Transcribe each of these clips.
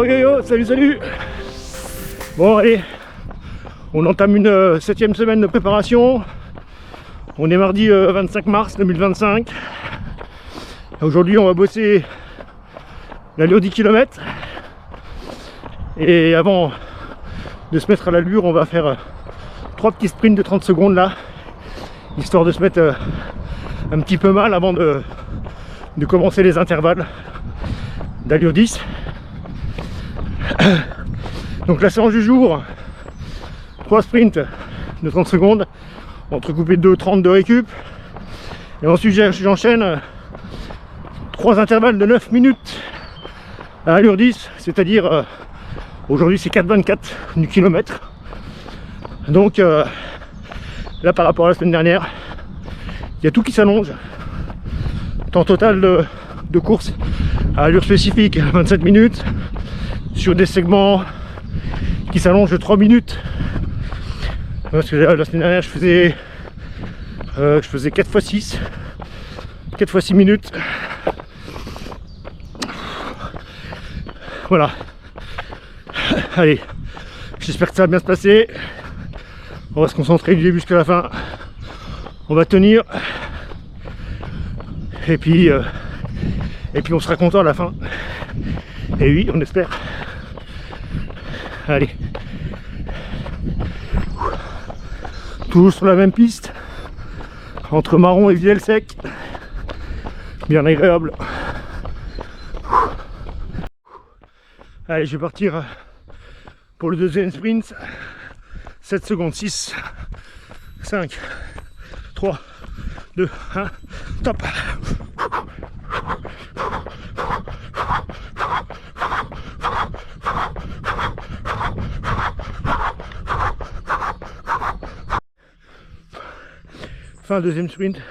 Yo yo yo, salut salut. Bon allez, on entame une 7e semaine de préparation. On est mardi 25 mars 2025. Aujourd'hui on va bosser l'allure 10 km. Et avant de se mettre à l'allure, on va faire 3 petits sprints de 30 secondes là, histoire de se mettre un petit peu mal avant de commencer les intervalles d'allure 10. Donc la séance du jour, 3 sprints de 30 secondes, entrecoupés de 2,30 de récup. Et ensuite j'enchaîne 3 intervalles de 9 minutes à allure 10, c'est-à-dire aujourd'hui c'est 4,24 du kilomètre. Donc là par rapport à la semaine dernière, il y a tout qui s'allonge. Temps total de course à allure spécifique 27 minutes sur des segments qui s'allongent de 3 minutes. Parce que la semaine dernière je faisais 4 x 6 minutes. Voilà. Allez, j'espère que ça va bien se passer. On va se concentrer du début jusqu'à la fin. On va tenir. Et puis on sera content à la fin. Et oui, on espère. Allez. Toujours sur la même piste. Entre Marron et Villers-le-Sec. Bien agréable. Allez, je vais partir pour le deuxième sprint. 7 secondes, 6, 5, 3, 2, 1, top. Fin deuxième sprint.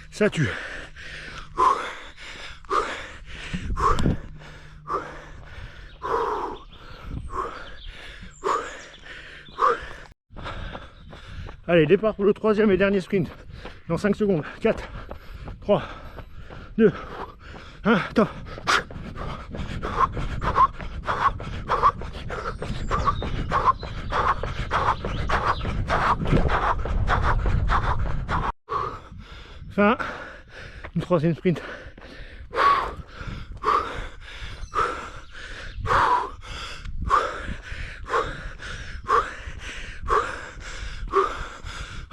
Ça tue. Allez, départ pour le troisième et dernier sprint. Dans 5 secondes. 4, 3, 2, 1, top. Fin du troisième sprint.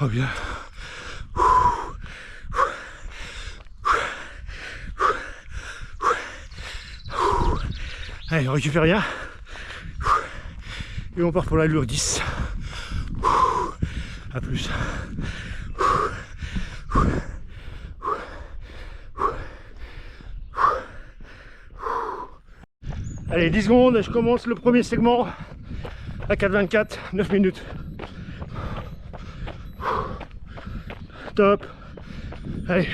Oh bien. Allez, on récupère rien. Et on part pour l'allure 10. A plus. Allez, 10 secondes, je commence le premier segment à 4,24, 9 minutes. Top. Allez.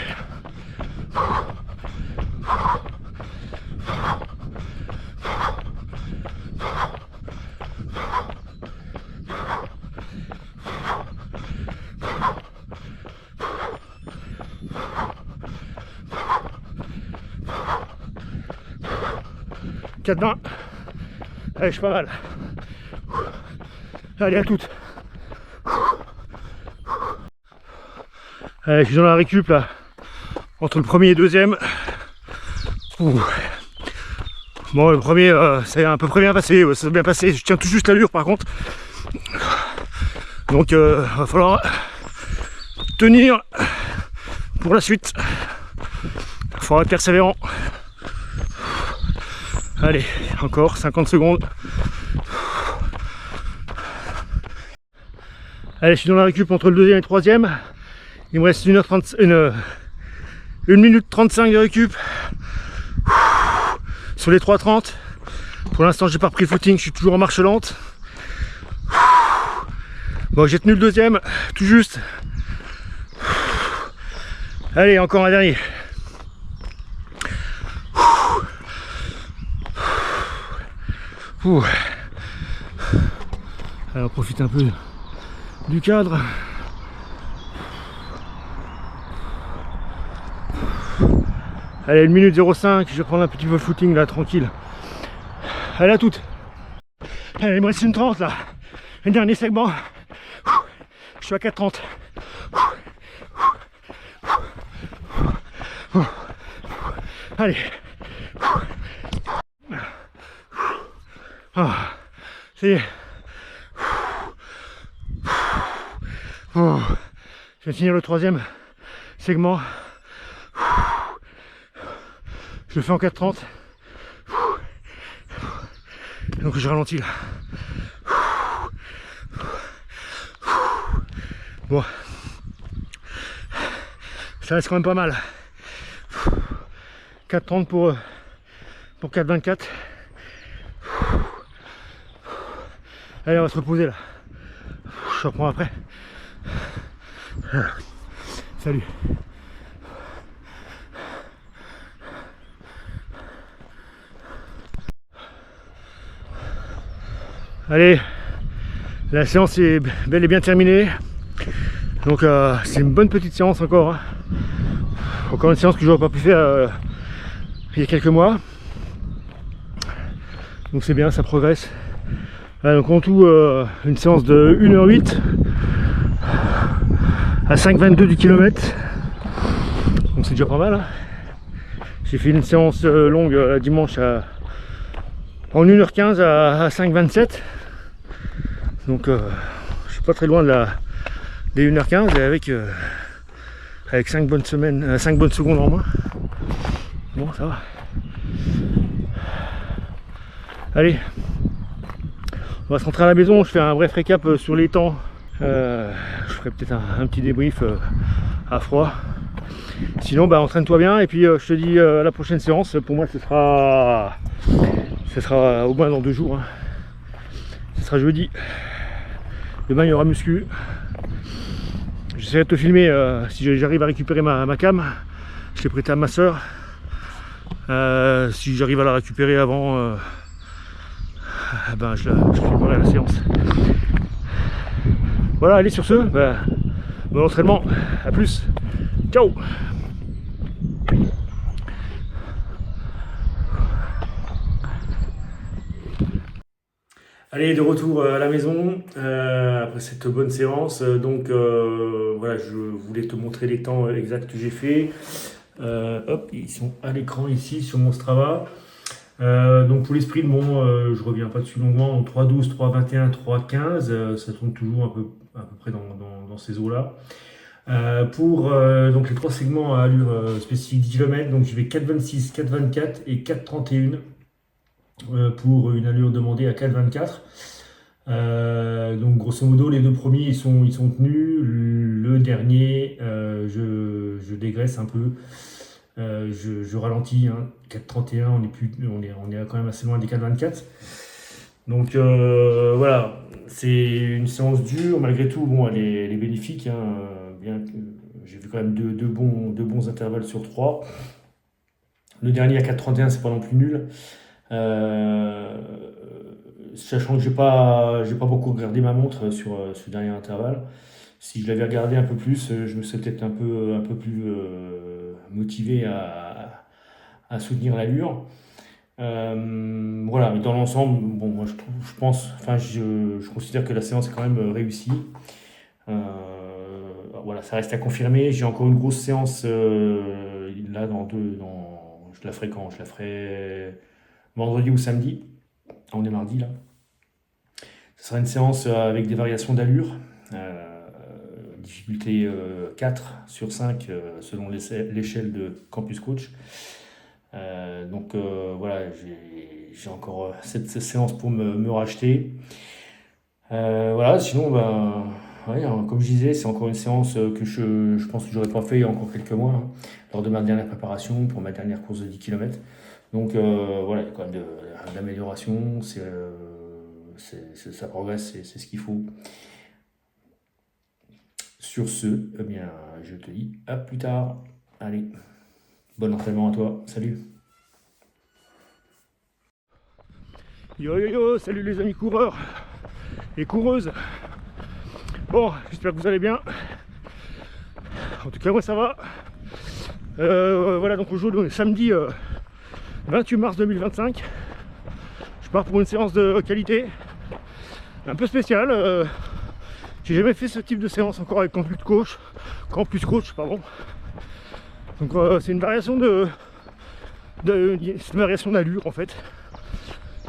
Allez, je suis pas mal. Allez, à toutes. Allez, je suis dans la récup là, entre le premier et le deuxième. Ouh. Bon, le premier, c'est à peu près bien passé, ça s'est bien passé. Je tiens tout juste l'allure par contre. Donc, va falloir tenir pour la suite. Il faudra être persévérant. Allez, encore 50 secondes. Allez, je suis dans la récup entre le deuxième et le troisième. Il me reste 1 minute 35 de récup sur les 3,30. Pour l'instant, j'ai pas repris le footing, je suis toujours en marche lente. Bon, j'ai tenu le deuxième, tout juste. Allez, encore un dernier. Allez, on profite un peu du cadre. Allez, 1 minute 05, je vais prendre un petit peu de footing là, tranquille. Allez, à toutes. Allez, il me reste une 30 là. Un dernier segment. Je suis à 4,30. Allez. Ah, ça y est. Oh. Je vais finir le 3e segment. Je le fais en 4,30. Donc je ralentis là. Bon. Ça reste quand même pas mal. 4,30 pour 4,24. Allez, on va se reposer là. Je reprends après. Salut. Allez, la séance est bel et bien terminée. Donc c'est une bonne petite séance encore. Hein. Encore une séance que je n'aurais pas pu faire il y a quelques mois. Donc c'est bien, ça progresse. Donc en tout, une séance de 1h08 à 5,22 du kilomètre. Donc c'est déjà pas mal. Hein. J'ai fait une séance longue dimanche en 1h15 à 5,27. Donc je suis pas très loin de des 1h15 et avec 5 bonnes semaines, 5 bonnes secondes en moins. Bon, ça va. Allez, on va se rentrer à la maison. Je fais un bref récap sur les temps. Je ferai peut-être un petit débrief à froid. Sinon, bah, entraîne-toi bien et puis je te dis à la prochaine séance. Pour moi, ce sera au moins dans 2 jours. Hein. Ce sera jeudi. Demain, il y aura muscu. J'essaierai de te filmer si j'arrive à récupérer ma cam. Je l'ai prêtée à ma soeur. Si j'arrive à la récupérer avant, ben je filmerai la séance. Voilà, allez sur ce, bon entraînement, à plus, ciao. Allez, de retour à la maison après cette bonne séance. Donc voilà, je voulais te montrer les temps exacts que j'ai fait. Hop, ils sont à l'écran ici sur mon Strava. Donc pour les sprints, bon, je reviens pas dessus longuement. 3,12, 3,21, 3,15, ça tourne toujours à peu près dans ces eaux-là. Pour donc les 3 segments à allure spécifique 10 km, donc je vais 4,26, 4,24 et 4,31 pour une allure demandée à 4,24. Donc grosso modo les 2 premiers ils sont tenus. Le dernier je dégraisse un peu. Je ralentis, hein. 4,31, on est quand même assez loin des 4,24. Donc voilà, c'est une séance dure, malgré tout, bon, elle est bénéfique, hein, bien que j'ai vu quand même deux bons intervalles sur 3. Le dernier à 4,31, c'est pas non plus nul. Sachant que j'ai pas beaucoup regardé ma montre sur ce dernier intervalle. Si je l'avais regardé un peu plus, je me serais peut-être un peu plus motivé à soutenir l'allure. Voilà, mais dans l'ensemble, bon, moi je considère que la séance est quand même réussie. Voilà, ça reste à confirmer. J'ai encore une grosse séance là je la ferai quand? Je la ferai vendredi ou samedi. On est mardi là. Ce sera une séance avec des variations d'allure. Difficulté 4 sur 5 selon l'échelle de Campus Coach. Donc voilà, j'ai encore cette séance pour me racheter. Voilà, sinon, ouais, comme je disais, c'est encore une séance que je pense que j'aurais pas fait il y a encore quelques mois, hein, lors de ma dernière préparation pour ma dernière course de 10 km. Donc voilà, il y a quand même de l'amélioration, ça progresse, c'est ce qu'il faut. Sur ce, eh bien, je te dis à plus tard. Allez, bon entraînement à toi. Salut. Yo yo yo, salut les amis coureurs et coureuses. Bon, j'espère que vous allez bien. En tout cas, moi ça va. Voilà, donc aujourd'hui, samedi 28 mars 2025. Je pars pour une séance de qualité un peu spéciale. J'ai jamais fait ce type de séance encore avec Campus Coach, pardon. Donc c'est une variation c'est une variation d'allure en fait.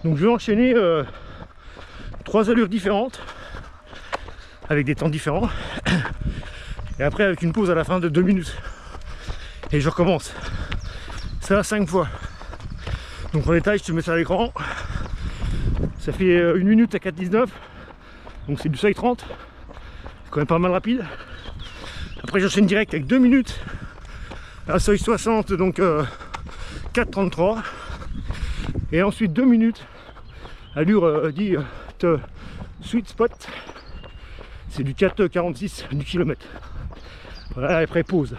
Donc je vais enchaîner 3 allures différentes avec des temps différents et après avec une pause à la fin de 2 minutes et je recommence ça 5 fois. Donc en détail je te mets ça à l'écran. Ça fait 1 minute à 4,19, donc c'est du seuil 30, c'est quand même pas mal rapide. Après j'enchaîne direct avec 2 minutes à seuil 60, donc 4,33, et ensuite 2 minutes allure dit sweet spot, c'est du 4,46 du kilomètre. Voilà, après pause.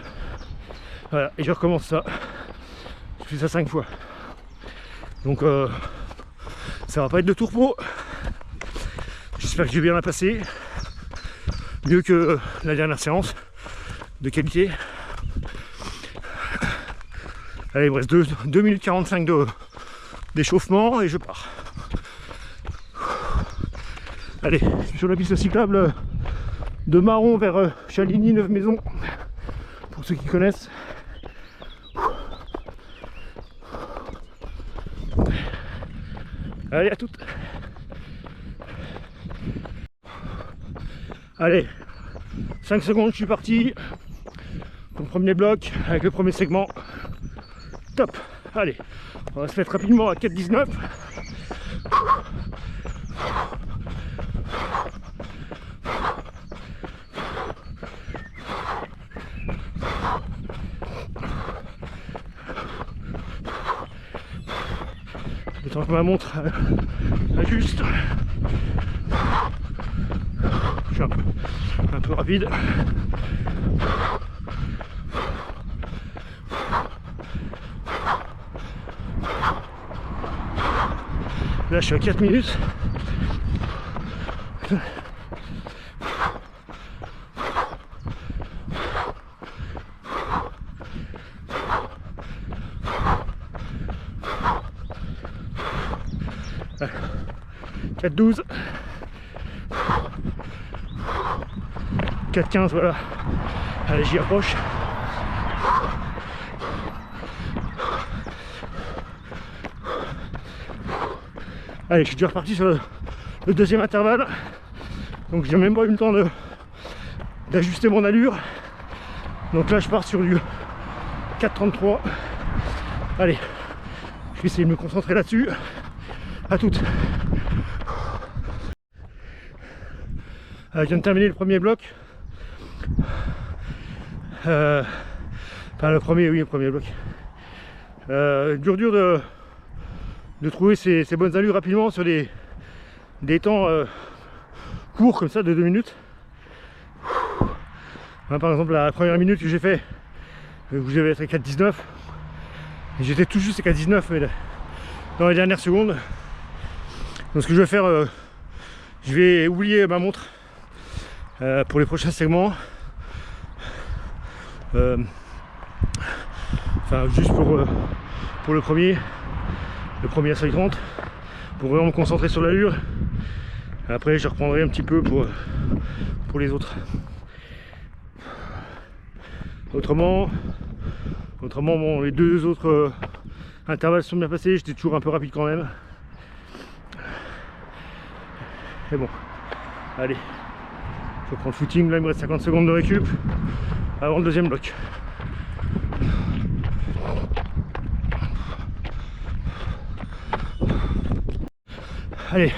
Voilà, et je recommence ça. Je fais ça 5 fois. Donc ça va pas être de tourpeau. J'espère que j'ai bien la passer. Mieux que la dernière séance de qualité. Allez, il me reste 2 minutes 45 d'échauffement et je pars. Allez, je suis sur la piste cyclable de Marron vers Chaligny, Neuve-Maisons, pour ceux qui connaissent. Allez, à toutes. Allez, 5 secondes, je suis parti pour le premier bloc avec le premier segment. Top. Allez, on va se mettre rapidement à 4,19. Le temps que ma montre ajuste. Je suis un peu rapide. Là je suis à 4 minutes. Ouais. 4,12. 4,15, voilà. Allez, j'y approche. Allez, je suis déjà reparti sur le deuxième intervalle. Donc j'ai même pas eu le temps d'ajuster mon allure. Donc là je pars sur du 4,33. Allez, je vais essayer de me concentrer là-dessus. À toutes. Je viens de terminer le premier bloc. Enfin le premier bloc. Dur de trouver ces bonnes allures rapidement sur des temps courts comme ça de 2 minutes. Par exemple la première minute que j'ai fait, où j'avais été à 4,19, j'étais tout juste à 4,19 mais dans les dernières secondes. Donc ce que je vais faire, je vais oublier ma montre pour les prochains segments. Enfin juste pour le premier à seuil 30, pour vraiment me concentrer sur l'allure. Après je reprendrai un petit peu pour les autres. Autrement bon, les 2 autres intervalles sont bien passés, j'étais toujours un peu rapide quand même. Mais bon, allez, je reprends le footing, là il me reste 50 secondes de récup avant le deuxième bloc. Allez,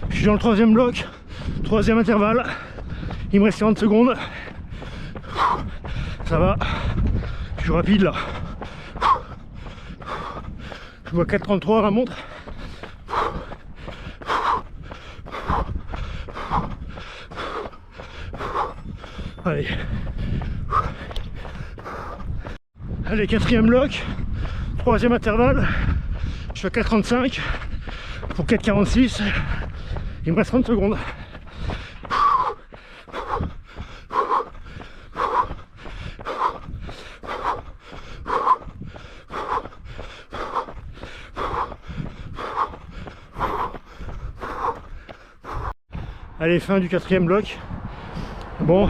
je suis dans le troisième bloc, troisième intervalle, il me reste 40 secondes. Ça va, je suis rapide là. Je vois 4,33 à la montre. Allez. Allez, quatrième bloc, troisième intervalle. Je suis à 4,35 pour 4,46. Il me reste 30 secondes. Allez, fin du 4e bloc. Bon,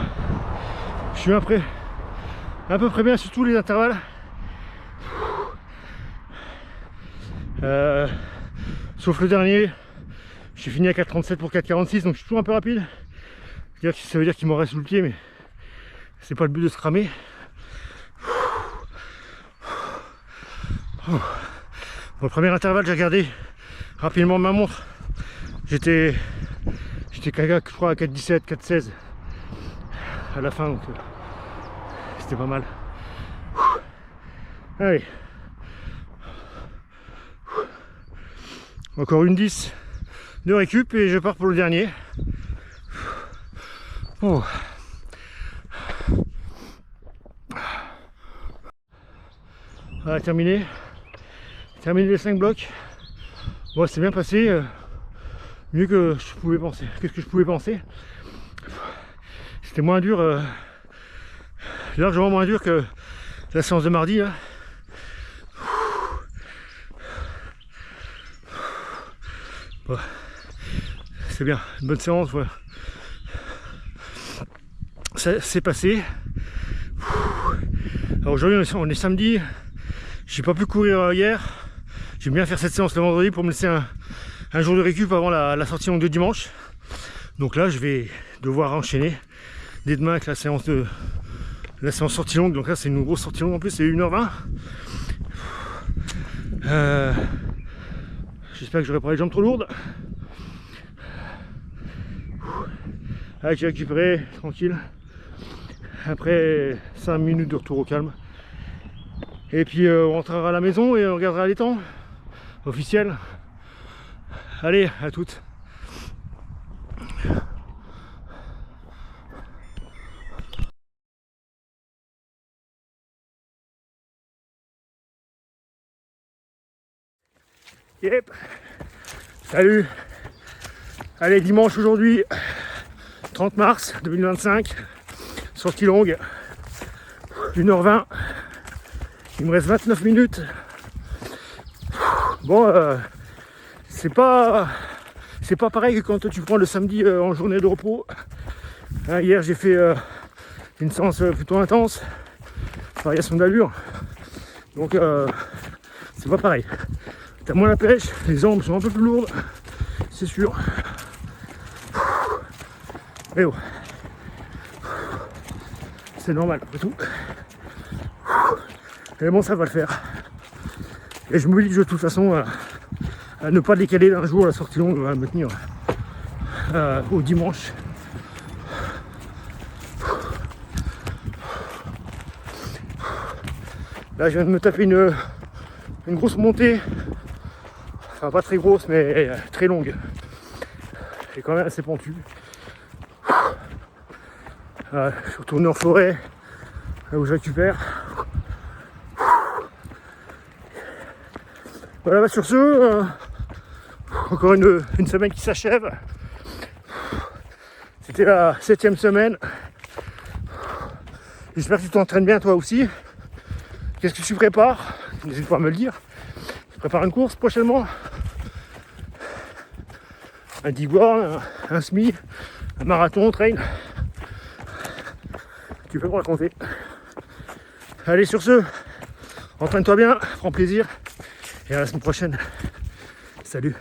je suis à peu près bien sur tous les intervalles. Sauf le dernier, j'ai fini à 4,37 pour 4,46, donc je suis toujours un peu rapide. Ça veut dire qu'il m'en reste sous le pied, mais c'est pas le but de se cramer. Pour le premier intervalle, j'ai regardé rapidement ma montre. J'étais je crois à 4,17, 4,16 à la fin, donc c'était pas mal. Allez, encore une 10 de récup et je pars pour le dernier. Oh. Voilà, terminé les 5 blocs. Bon, c'est bien passé, mieux que je pouvais penser. Qu'est-ce que je pouvais penser? C'était moins dur, largement moins dur que la séance de mardi là. Bon, c'est bien, une bonne séance, voilà. Ça s'est passé. Alors aujourd'hui on est samedi, j'ai pas pu courir hier. J'aime bien faire cette séance le vendredi pour me laisser un jour de récup avant la sortie longue de dimanche. Donc là je vais devoir enchaîner dès demain avec la séance sortie longue. Donc là c'est une grosse sortie longue en plus, c'est 1h20. J'espère que j'aurai pas les jambes trop lourdes. Allez, j'ai récupéré tranquille. Après 5 minutes de retour au calme. Et puis on rentrera à la maison et on regardera les temps officiels. Allez, à toutes. Yep. Salut. Allez, dimanche aujourd'hui, 30 mars 2025. Sortie longue, 1h20. Il me reste 29 minutes. Bon, c'est pas pareil que quand tu prends le samedi en journée de repos. Hein, hier j'ai fait une séance plutôt intense, variation d'allure. Donc c'est pas pareil. T'as moins la pêche, les jambes sont un peu plus lourdes, c'est sûr. Mais bon, c'est normal après tout. Et bon, ça va le faire. Et je m'oblige de toute façon à ne pas décaler d'un jour la sortie longue, à me tenir au dimanche. Là je viens de me taper une grosse montée. Enfin pas très grosse mais très longue. Et quand même assez pentue. Je suis retourné en forêt, là où je récupère. Voilà, bah sur ce, encore une semaine qui s'achève. C'était la 7e semaine. J'espère que tu t'entraînes bien toi aussi. Qu'est-ce que tu prépares? N'hésite pas à me le dire. Je prépare une course prochainement. Un 10 bornes, un semi, un marathon, train. Tu peux me raconter. Allez, sur ce, entraîne-toi bien, prends plaisir. Et à la semaine prochaine. Salut.